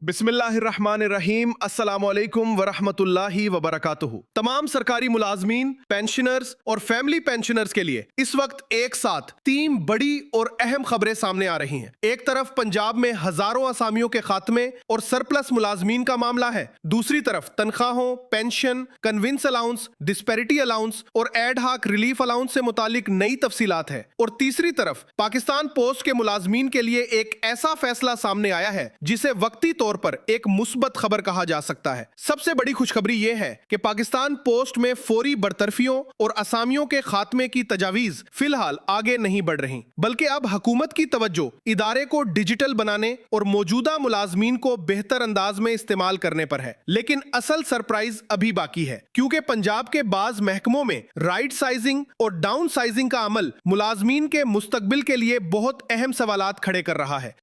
बिस्मिल्लाहिर्रहमानिर्रहीम, अस्सलामुअलैकुम वरहमतुल्लाहि वबरकातुहू। तमाम सरकारी मुलाजमीन, पेंशनर्स और फैमिली पेंशनर्स के लिए इस वक्त एक साथ तीन बड़ी और अहम खबरें सामने आ रही हैं। एक तरफ पंजाब में हजारों असामियों के खात्मे और सरप्लस मुलाजमीन का मामला है, दूसरी तरफ तनख्वाहों, pension, conveyance allowance, disparity allowance और एड हाक रिलीफ अलाउंस से मुतालिक नई तफसीलात है, और तीसरी तरफ पाकिस्तान पोस्ट के मुलाजमीन के लिए एक ऐसा फैसला सामने आया है जिसे वक्ती तौर पर एक मुस्बत खबर कहा जा सकता है। सबसे बड़ी खुशखबरी यह है कि पाकिस्तान पोस्ट में फौरी बरतरफियों और असामियों के खात्मे की तजावीज फिलहाल आगे नहीं बढ़ रही, बल्कि अब हुकूमत की तवज्जो इदारे को डिजिटल बनाने और मौजूदा मुलाजमीन को बेहतर अंदाज में इस्तेमाल करने पर है। लेकिन असल सरप्राइज अभी बाकी है, क्योंकि पंजाब के बाज महकमों में राइट साइजिंग और डाउन साइजिंग का अमल मुलाजमीन के मुस्तकबिल के लिए बहुत अहम सवालात खड़े कर रहा है।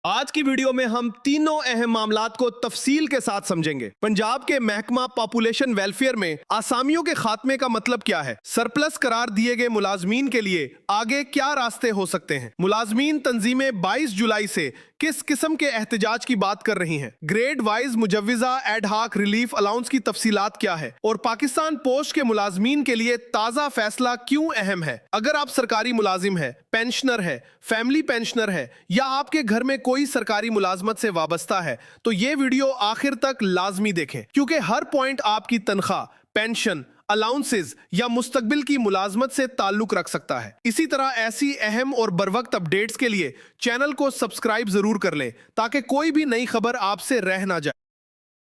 आज की वीडियो में हम तीनों अहम मामलात को तफसील के साथ समझेंगे। पंजाब के महकमा पॉपुलेशन वेलफेयर में आसामियों के खात्मे का मतलब क्या है, सरप्लस करार दिए गए मुलाजमीन के लिए आगे क्या रास्ते हो सकते हैं, मुलाजमीन तंजीमें 22 जुलाई से किस किस्म के एहतजाज की बात कर रही हैं, grade wise मुजव्विजा add hoc relief allowance की तफसीलात क्या है, और पाकिस्तान पोस्ट के मुलाजमीन के लिए ताज़ा फैसला क्यों अहम है। अगर आप सरकारी मुलाजिम है, पेंशनर है, फैमिली पेंशनर है या आपके घर में कोई सरकारी मुलाजमत से वाबस्ता है, तो ये वीडियो आखिर तक लाजमी देखें, क्योंकि हर पॉइंट आपकी तनख्वाह, पेंशन, अलाउंसेज या मुस्तकबिल की मुलाजमत से ताल्लुक रख सकता है। इसी तरह ऐसी अहम और बरवक्त अपडेट्स के लिए चैनल को सब्सक्राइब जरूर कर लें, ताकि कोई भी नई खबर आपसे रह ना जाए।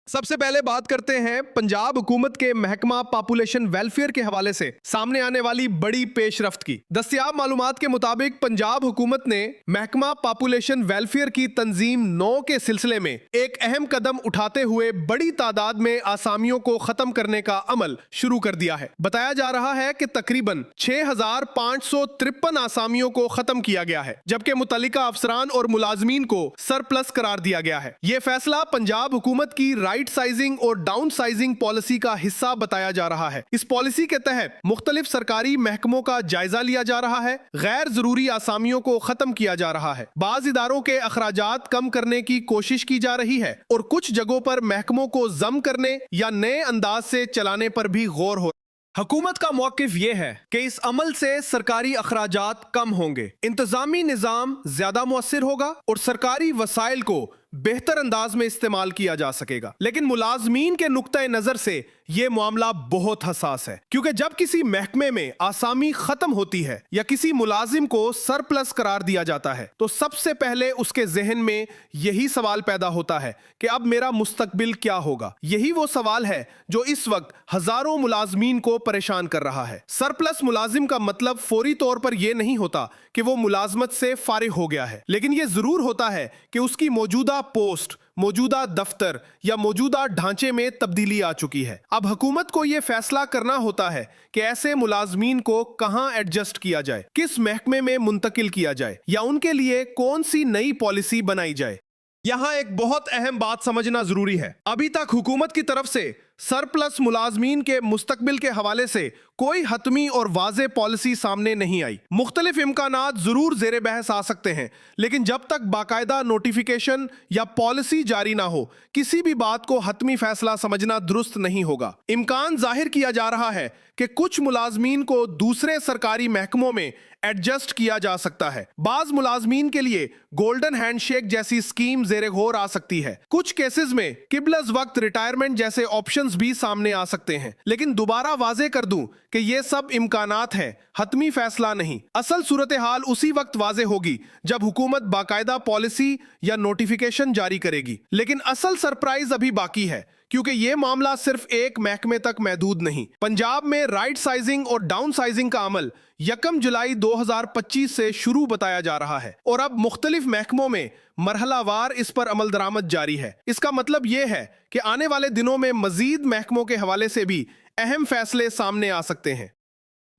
सबसे पहले बात करते हैं पंजाब हुकूमत के महकमा पॉपुलेशन वेलफेयर के हवाले से सामने आने वाली बड़ी पेशरफ्त की। दस्तयाब मालूमात के मुताबिक पंजाब हुकूमत ने महकमा पॉपुलेशन वेलफेयर की तंजीम 9 के सिलसिले में एक अहम कदम उठाते हुए बड़ी तादाद में आसामियों को खत्म करने का अमल शुरू कर दिया है। बताया जा रहा है कि तकरीबन 6553 आसामियों को खत्म किया गया है, जबकि मुतल्लिका अफसरान और मुलाजमीन को सरप्लस करार दिया गया है। यह फैसला पंजाब हुकूमत की राइट साइजिंग और डाउन साइजिंग पॉलिसी का हिस्सा बताया जा रहा है। इस पॉलिसी के तहत मुख्तलिफ सरकारी महकमों का जायजा लिया जा रहा है, गैर जरूरी आसामियों को खत्म किया जा रहा है, बाज इदारों के अखराजात कम करने की कोशिश की जा रही है, और कुछ जगहों पर महकमों को जम करने या नए अंदाज से चलाने पर भी गौर हो। हुकूमत का मौक़िफ़ यह है कि इस अमल से सरकारी अखराजात कम होंगे, इंतजामी निज़ाम ज्यादा मुअस्सिर होगा और सरकारी वसाइल को बेहतर अंदाज में इस्तेमाल किया जा सकेगा। लेकिन मुलाजमीन के नुक्ता नजर से यह मामला बहुत हसास है, क्योंकि जब किसी महकमे में आसामी खत्म होती है या किसी मुलाजिम को सरप्लस करार दिया जाता है, तो सबसे पहले उसके जहन में यही सवाल पैदा होता है कि अब मेरा मुस्तकबिल क्या होगा। यही वो सवाल है जो इस वक्त हजारों मुलाजमीन को परेशान कर रहा है। सरप्लस मुलाजिम का मतलब फौरी तौर पर यह नहीं होता कि वो मुलाजमत से फारिग हो गया है, लेकिन यह जरूर होता है कि उसकी मौजूदा पोस्ट, मौजूदा दफ्तर या मौजूदा ढांचे में तब्दीली आ चुकी है। अब हुकूमत को यह फैसला करना होता है कि ऐसे मुलाजमीन को कहां एडजस्ट किया जाए, किस महकमे में मुंतकिल किया जाए या उनके लिए कौन सी नई पॉलिसी बनाई जाए। यहां एक बहुत अहम बात समझना जरूरी है। अभी तक हुकूमत की तरफ से सरप्लस मुलाजमीन के मुस्तकबिल के हवाले से कोई हतमी और वाज़े पॉलिसी सामने नहीं आई। मुख्तलिफ इम्कानात जरूर जेर बहस आ सकते हैं, लेकिन जब तक बाकायदा नोटिफिकेशन या पॉलिसी जारी ना हो, किसी भी बात को हतमी फैसला समझना दुरुस्त नहीं होगा। इम्कान जाहिर किया जा रहा है कि कुछ मुलाजमीन को दूसरे सरकारी महकमों में एडजस्ट किया जा सकता है। बाज मुलाजमीन के लिए गोल्डन हैंडशेक जैसी स्कीम जेर गौर आ सकती है। कुछ केसेस में किबलज वक्त रिटायरमेंट जैसे ऑप्शंस भी सामने आ सकते हैं। लेकिन दोबारा वाजे कर दूं कि ये सब इम्कानात हैं, हतमी फैसला नहीं। असल सूरत हाल उसी वक्त वाजे होगी जब हुकूमत बाकायदा पॉलिसी या नोटिफिकेशन जारी करेगी। लेकिन असल सरप्राइज अभी बाकी है, क्योंकि यह मामला सिर्फ एक महकमे तक महदूद नहीं। पंजाब में राइट साइजिंग और डाउन साइजिंग का अमल 1 जुलाई 2025 से शुरू बताया जा रहा है, और अब मुख्तलिफ महकमों में मरहलावार इस पर अमल दरामद जारी है। इसका मतलब यह है कि आने वाले दिनों में मजीद महकमों के हवाले से भी अहम फैसले सामने आ सकते हैं।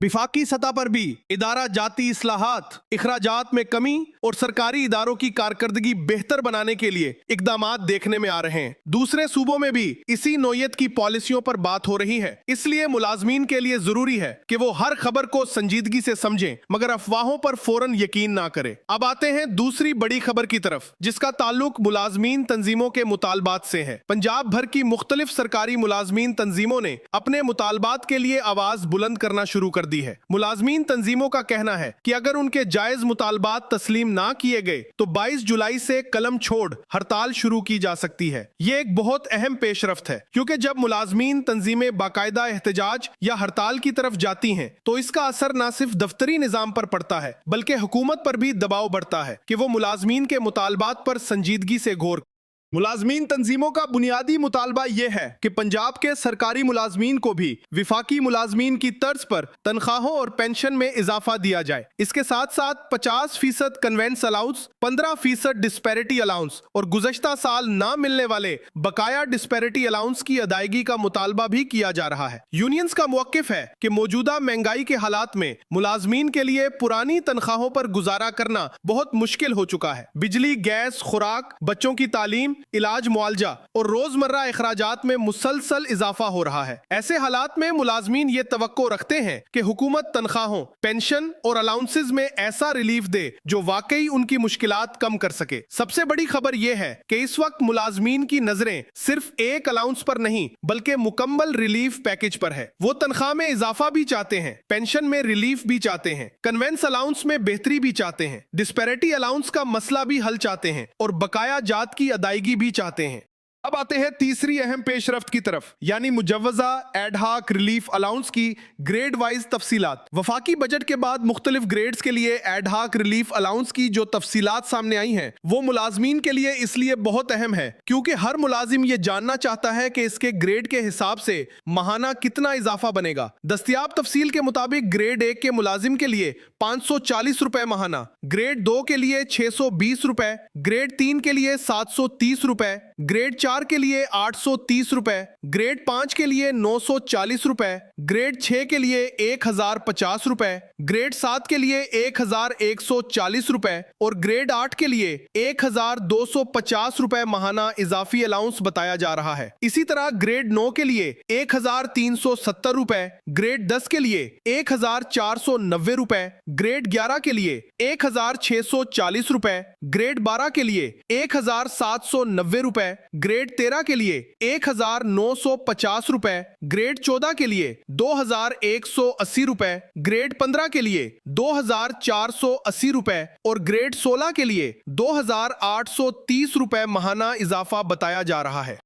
विफाकी सतह पर भी इदारा जाती इस्लाहात, इखराजात में कमी और सरकारी इदारों की कारकर्दगी बेहतर बनाने के लिए इकदामात देखने में आ रहे हैं। दूसरे सूबों में भी इसी नौयत की पॉलिसियों पर बात हो रही है। इसलिए मुलाजमीन के लिए जरूरी है कि वो हर खबर को संजीदगी से समझें, मगर अफवाहों पर फौरन यकीन ना करें। अब आते हैं दूसरी बड़ी खबर की तरफ, जिसका ताल्लुक मुलाजमीन तंजीमों के मुतालबात से है। पंजाब भर की मुख्तलिफ सरकारी मुलाजमीन तंजीमों ने अपने मुतालबात के लिए आवाज बुलंद करना शुरू कर दी है। मुलाजमीन तंजीमों का कहना है कि अगर उनके जायज मुतालबात तस्लीम ना किए गए तो 22 जुलाई से कलम छोड़ हड़ताल शुरू की जा सकती है। ये एक बहुत अहम पेशरफ्त है, क्योंकि जब मुलाजमीन तंजीमें बाकायदा एहतजाज या हड़ताल की तरफ जाती हैं तो इसका असर न सिर्फ दफ्तरी निजाम पर पड़ता है बल्कि हुकूमत पर भी दबाव बढ़ता है कि वो मुलाजमीन के मुतालबात पर संजीदगी से गौर। मुलाजमीन तंजीमों का बुनियादी मुतालबा यह है कि पंजाब के सरकारी मुलाजमीन को भी विफाकी मुलाजमीन की तर्ज पर तनख्वाहों और पेंशन में इजाफा दिया जाए। इसके साथ साथ 50% कन्वेंस अलाउंस, 15% डिस्पैरिटी अलाउंस और गुज़श्ता साल ना मिलने वाले बकाया डिस्पैरिटी अलाउंस की अदायगी का मुतालबा भी किया जा रहा है। यूनियंस का मौक़िफ़ है कि मौजूदा महंगाई के हालात में मुलाजमीन के लिए पुरानी तनख्वाहों पर गुजारा करना बहुत मुश्किल हो चुका है। बिजली, गैस, खुराक, बच्चों की तालीम, इलाज, मुआवजा और रोजमर्रा अखराजात में मुसलसल इजाफा हो रहा है। ऐसे हालात में मुलाजमीन ये तवक्को रखते हैं कि हुकूमत तनख्वाहों, पेंशन और अलाउंसेज में ऐसा रिलीफ दे जो वाकई उनकी मुश्किलात कम कर सके। सबसे बड़ी खबर यह है कि इस वक्त मुलाजमीन की नजरें सिर्फ एक अलाउंस पर नहीं बल्कि मुकम्मल रिलीफ पैकेज पर है। वो तनख्वाह में इजाफा भी चाहते हैं, पेंशन में रिलीफ भी चाहते हैं, कन्वेंस अलाउंस में बेहतरी भी चाहते हैं, डिस्पैरिटी अलाउंस का मसला भी हल चाहते हैं और बकाया जात की अदायगी भी चाहते हैं। अब आते हैं तीसरी अहम पेशरफ्त की तरफ, यानी मुजव्वजा एडहाक रिलीफ अलाउंस की ग्रेड वाइज तफसीलात। वफाकी बजट के बाद मुख्तलिफ ग्रेड्स के लिए एडहाक रिलीफ अलाउंस की जो तफसीलात सामने आई हैं वो मुलाजमीन के लिए इसलिए बहुत अहम है क्योंकि हर मुलाजिम ये जानना चाहता है कि इसके ग्रेड के हिसाब से माहाना कितना इजाफा बनेगा। दस्तयाब तफसील के मुताबिक ग्रेड 1 के मुलाजिम के लिए 540 रुपए माहाना, ग्रेड 2 के लिए 620 रुपए, ग्रेड 3 के लिए 730 रुपए, ग्रेड 4 के लिए 830 रुपए, ग्रेड 5 के लिए 940 रुपए, ग्रेड 6 के लिए 1050 रुपए, ग्रेड 7 के लिए 1140 रुपए और ग्रेड 8 के लिए 1250 रुपए माहाना इजाफी अलाउंस बताया जा रहा है। इसी तरह ग्रेड 9 के लिए 1370 रुपए, ग्रेड 10 के लिए 1490 रुपए, ग्रेड 11 के लिए 1640 रुपए, ग्रेड 12 के लिए 1790 रुपए, ग्रेड 13 के लिए 1950 रुपए, ग्रेड 14 के लिए 2180 रुपए, ग्रेड 15 के लिए 2480 रुपए और ग्रेड 16 के लिए 2830 रुपए माहाना इजाफा बताया जा रहा है।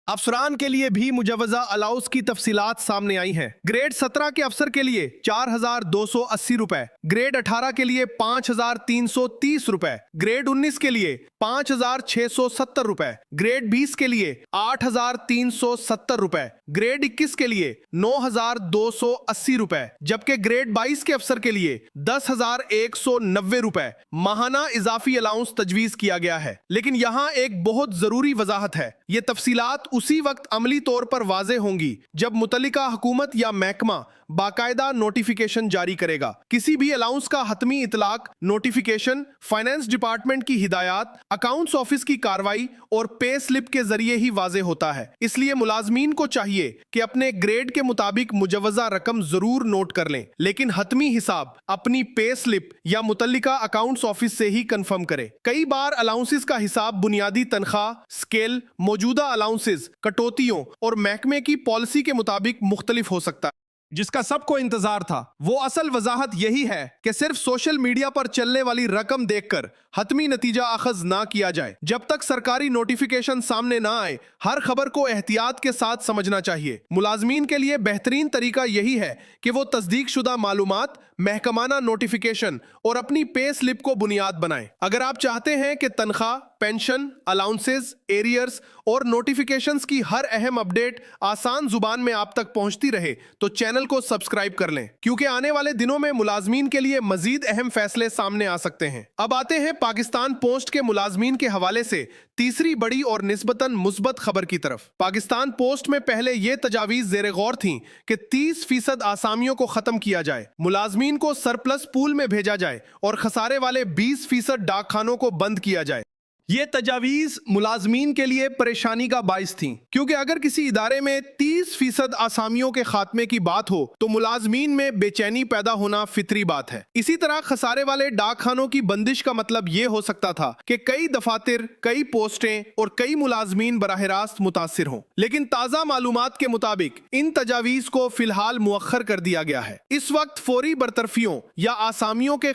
अफसरान के लिए भी मुजव्वजा अलाउंस की तफसीलात सामने आई हैं। ग्रेड 17 के अफसर के लिए 4280 रुपए, ग्रेड 18 के लिए 5330 रुपए, ग्रेड 19 के लिए 5670 रुपए, ग्रेड 20 के लिए 8370 रुपए, ग्रेड 21 के लिए 9280 रुपए, जबकि ग्रेड 22 के अफसर के लिए 10190 रुपए माहाना इजाफी अलाउंस तजवीज किया गया है। लेकिन यहाँ एक बहुत जरूरी वजाहत है, ये तफसीलात उसी वक्त अमली तौर पर वाज़े होंगी जब मुतल्लिका हुकूमत या महकमा बाकायदा नोटिफिकेशन जारी करेगा। किसी भी अलाउंस का हतमी इतलाक नोटिफिकेशन, फाइनेंस डिपार्टमेंट की हिदायत, अकाउंट्स ऑफिस की कार्रवाई और पे स्लिप के जरिए ही वाज़े होता है। इसलिए मुलाजमीन को चाहिए कि अपने ग्रेड के मुताबिक मुजव्वजा रकम जरूर नोट कर लें, लेकिन हतमी हिसाब अपनी पे स्लिप या मुतल्लिका अकाउंट्स ऑफिस से ही कंफर्म करें। कई बार अलाउंसेस का हिसाब बुनियादी तनख्वाह, स्केल, मौजूदा अलाउंसेस, कटौतियों और महकमे की पॉलिसी के मुताबिक मुख्तलिफ हो सकता है। जिसका सबको इंतजार था वो असल वजाहत यही है कि सिर्फ सोशल मीडिया पर चलने वाली रकम देखकर हतमी नतीजा अखज ना किया जाए। जब तक सरकारी नोटिफिकेशन सामने ना आए हर खबर को एहतियात के साथ समझना चाहिए। मुलाजमीन के लिए बेहतरीन तरीका यही है कि वो तस्दीक शुदा मालूमात, महकमाना नोटिफिकेशन और अपनी पे स्लिप को बुनियाद बनाएं। अगर आप चाहते हैं कि तनख्वाह, पेंशन, अलाउंसेस, एरियर्स और नोटिफिकेशंस की हर अहम अपडेट आसान जुबान में आप तक पहुंचती रहे तो चैनल को सब्सक्राइब कर लें, क्योंकि आने वाले दिनों में मुलाजमीन के लिए मजीद अहम फैसले सामने आ सकते हैं। अब आते हैं पाकिस्तान पोस्ट के मुलाजमीन के हवाले से तीसरी बड़ी और निस्बतन मुस्बत खबर की तरफ। पाकिस्तान पोस्ट में पहले ये तजावीज ज़ेरे गौर थी कि 30% आसामियों को खत्म किया जाए। मुलाजमीन मुलाजमीन को सरप्लस पूल में भेजा जाए और खसारे वाले 20% डाक खानों को बंद किया जाए। ये तजावीज़ मुलाजमीन के लिए परेशानी का बाइस थी, क्योंकि अगर किसी इदारे में 30% आसामियों के खात्मे की बात हो तो मुलाजमीन में बेचैनी पैदा होना फितरी बात है। इसी तरह खसारे वाले डाक खानों की बंदिश का मतलब ये हो सकता था कि कई दफातर, कई पोस्टें और कई मुलाजमीन बराह रास्त मुतासिर हों। लेकिन ताज़ा मालूमात के मुताबिक इन तजावीज़ को फिलहाल मुअख्खर कर दिया गया है। इस वक्त फौरी बरतरफियों या आसामियों के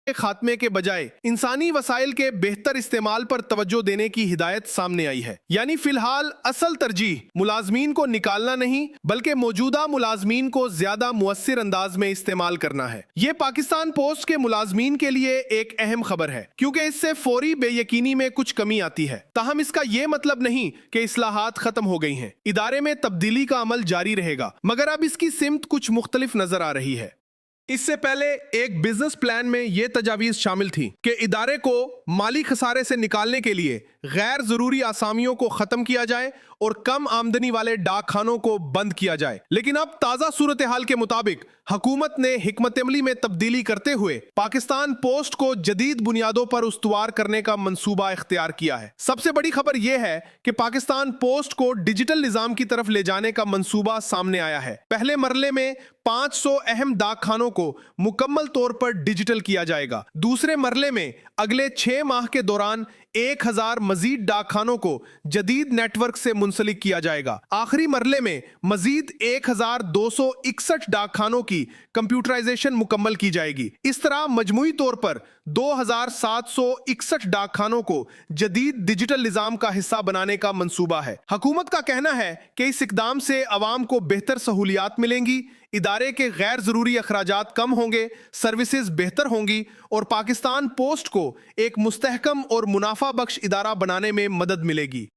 खात्मे के बजाय इंसानी वसाइल के बेहतर इस्तेमाल पर तवज्जो देने की हिदायत सामने आई है। यानी फिलहाल असल तरजीह मुलाजमीन को निकालना नहीं, बल्कि मौजूदा मुलाजमीन को ज्यादा मुअस्सिर अंदाज में इस्तेमाल करना है। ये पाकिस्तान पोस्ट के मुलाजमीन के लिए एक अहम खबर है, क्योंकि इससे फौरी बेयकीनी में कुछ कमी आती है। ताहम इसका ये मतलब नहीं कि इस्लाहात खत्म हो गई हैं। इदारे में तब्दीली का अमल जारी रहेगा, मगर अब इसकी सिमत कुछ मुख्तलिफ नजर आ रही है। इससे पहले एक बिजनेस प्लान में यह तजावीज शामिल थी कि इदारे को माली खसारे से निकालने के लिए गैर जरूरी आसामियों को खत्म किया जाए और कम आमदनी वाले डाक खानों को बंद किया जाए। लेकिन अब ताजा सूरत हाल के मुताबिक हुकूमत ने हिकमत अमली में तब्दीली करते हुए पाकिस्तान पोस्ट को जदीद बुनियादों पर उस्तवार करने का मंसूबा इख्तियार किया है। सबसे बड़ी खबर यह है कि पाकिस्तान पोस्ट को डिजिटल निजाम की तरफ ले जाने का मंसूबा सामने आया है। पहले मरले में 500 अहम डाक खानों को मुकम्मल तौर पर डिजिटल किया जाएगा। दूसरे मरले में अगले 6 माह के दौरान 1000 मजीद डाक खानों को जदीद नेटवर्क से मुंसलिक किया जाएगा। आखिरी मरले में मजीद 1261 डाक खानों की कंप्यूटराइजेशन मुकम्मल की जाएगी। इस तरह मजमूई तौर पर 2761 डाक खानों को जदीद डिजिटल निजाम का हिस्सा बनाने का मंसूबा है। हुकूमत का कहना है कि इस इकदाम से अवाम को बेहतर सहूलियात मिलेंगी, इदारे के गैर जरूरी अखराजात कम होंगे, सर्विसेज बेहतर होंगी और पाकिस्तान पोस्ट को एक मुस्तहकम और मुनाफा बख्श इदारा बनाने में मदद मिलेगी।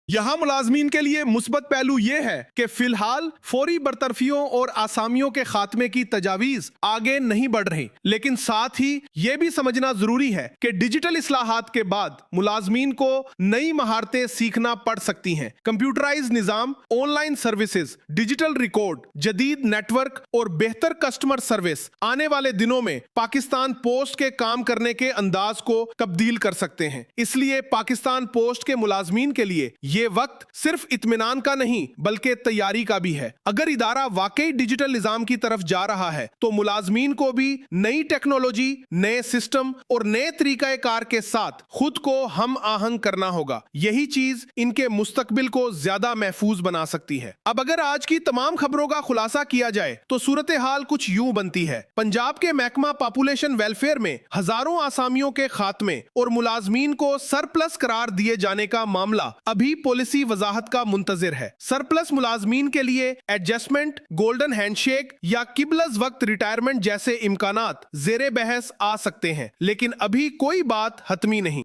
यहाँ मुलाजमीन के लिए मुस्बत पहलू यह है कि फिलहाल फौरी बरतरफियों और आसामियों के खात्मे की तजावीज आगे नहीं बढ़ रही, लेकिन साथ ही यह भी समझना जरूरी है कि डिजिटल इस्लाहात के बाद मुलाजमीन को नई महारतें सीखना पड़ सकती हैं। कंप्यूटराइज निजाम, ऑनलाइन सर्विसेज, डिजिटल रिकॉर्ड, जदीद नेटवर्क और बेहतर कस्टमर सर्विस आने वाले दिनों में पाकिस्तान पोस्ट के काम करने के अंदाज को तब्दील कर सकते हैं। इसलिए पाकिस्तान पोस्ट के मुलाजमीन के लिए ये वक्त सिर्फ इत्मीनान का नहीं बल्कि तैयारी का भी है। अगर इदारा वाकई डिजिटल निजाम की तरफ जा रहा है तो मुलाजमीन को भी नई टेक्नोलॉजी, नए सिस्टम और नए तरीका कार के साथ खुद को हम आहंग करना होगा। यही चीज इनके मुस्तकबिल को ज्यादा महफूज बना सकती है। अब अगर आज की तमाम खबरों का खुलासा किया जाए तो सूरत हाल कुछ यूं बनती है। पंजाब के महकमा पॉपुलेशन वेलफेयर में हजारों आसामियों के खात्मे और मुलाजमीन को सरप्लस करार दिए जाने का मामला अभी पॉलिसी वजाहत का मुंतजिर है। सरप्लस मुलाजमीन के लिए एडजस्टमेंट, गोल्डन हैंडशेक या किबलस वक्त रिटायरमेंट जैसे इम्कानात जेरे बहस आ सकते हैं, लेकिन अभी कोई बात हतमी नहीं।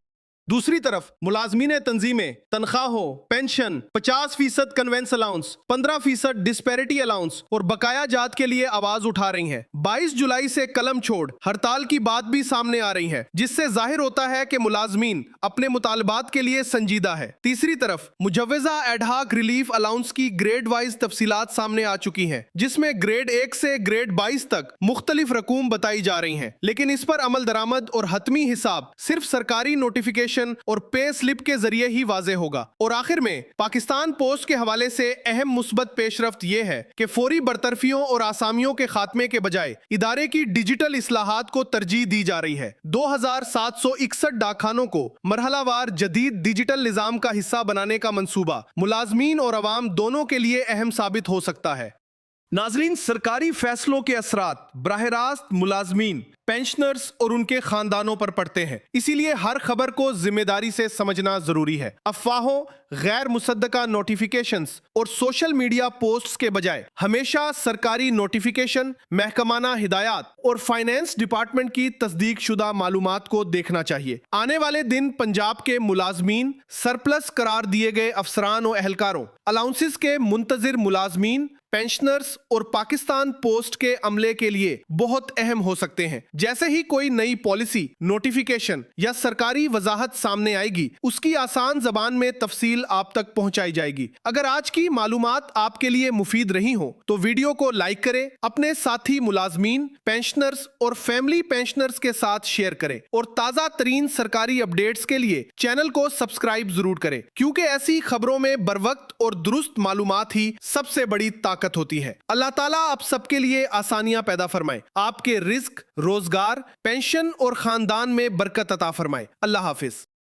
दूसरी तरफ मुलाजमीन तंजीमें तनख्वाहों, pension, 50% conveyance allowance, 15% disparity allowance और बकाया जात के लिए आवाज उठा रही हैं। 22 जुलाई से कलम छोड़ हड़ताल की बात भी सामने आ रही है, जिससे जाहिर होता है कि मुलाजमीन अपने मुतालबात के लिए संजीदा है। तीसरी तरफ मुजव्वजा एडहाक रिलीफ अलाउंस की ग्रेड वाइज तफसीलात सामने आ चुकी हैं, जिसमें ग्रेड 1 से ग्रेड 22 तक मुख्तलिफ रकूम बताई जा रही हैं, लेकिन इस पर अमल दरामद और हतमी हिसाब सिर्फ सरकारी नोटिफिकेशन और पे स्लिप के जरिए ही वाजे होगा। और आखिर में पाकिस्तान पोस्ट के हवाले से अहम मुस्बत पेशरफ्त यह है कि फौरी बरतरफियों और आसामियों के खात्मे के बजाय इदारे की डिजिटल इस्लाहात को तरजीह दी जा रही है। 2761 डाकखानों को मरहलावार जदीद डिजिटल निजाम का हिस्सा बनाने का मंसूबा मुलाजमीन और अवाम दोनों के लिए अहम साबित हो सकता है। नाजरीन, सरकारी फैसलों के असरात बराह रास्त मुलाजमीन, पेंशनर्स और उनके खानदानों पर पड़ते हैं, इसीलिए हर खबर को जिम्मेदारी से समझना जरूरी है। अफवाहों, गैर मुसद्दका नोटिफिकेशंस और सोशल मीडिया पोस्ट्स के बजाय हमेशा सरकारी नोटिफिकेशन, महकमाना हिदायत और फाइनेंस डिपार्टमेंट की तस्दीक शुदा मालूमात को देखना चाहिए। आने वाले दिन पंजाब के मुलाजमीन, सरप्लस करार दिए गए अफसरान और एहलकारों, अलाउंसेस के मुंतजिर मुलाजमीन, पेंशनर्स और पाकिस्तान पोस्ट के अमले के लिए बहुत अहम हो सकते हैं। जैसे ही कोई नई पॉलिसी, नोटिफिकेशन या सरकारी वजाहत सामने आएगी, उसकी आसान जबान में तफसील आप तक पहुंचाई जाएगी। अगर आज की मालूमात आपके लिए मुफीद रही हो तो वीडियो को लाइक करें, अपने साथी मुलाजमीन, पेंशनर्स और फैमिली पेंशनर्स के साथ शेयर करें और ताजा तरीन सरकारी अपडेट्स के लिए चैनल को सब्सक्राइब जरूर करें, क्योंकि ऐसी खबरों में बरवक्त और दुरुस्त मालूमात ही सबसे बड़ी ताकत होती है। अल्लाह ताला आप सबके लिए आसानियां पैदा फरमाए, आपके रिस्क, रोजगार, पेंशन और खानदान में बरकत अता फरमाए। अल्लाह हाफिज।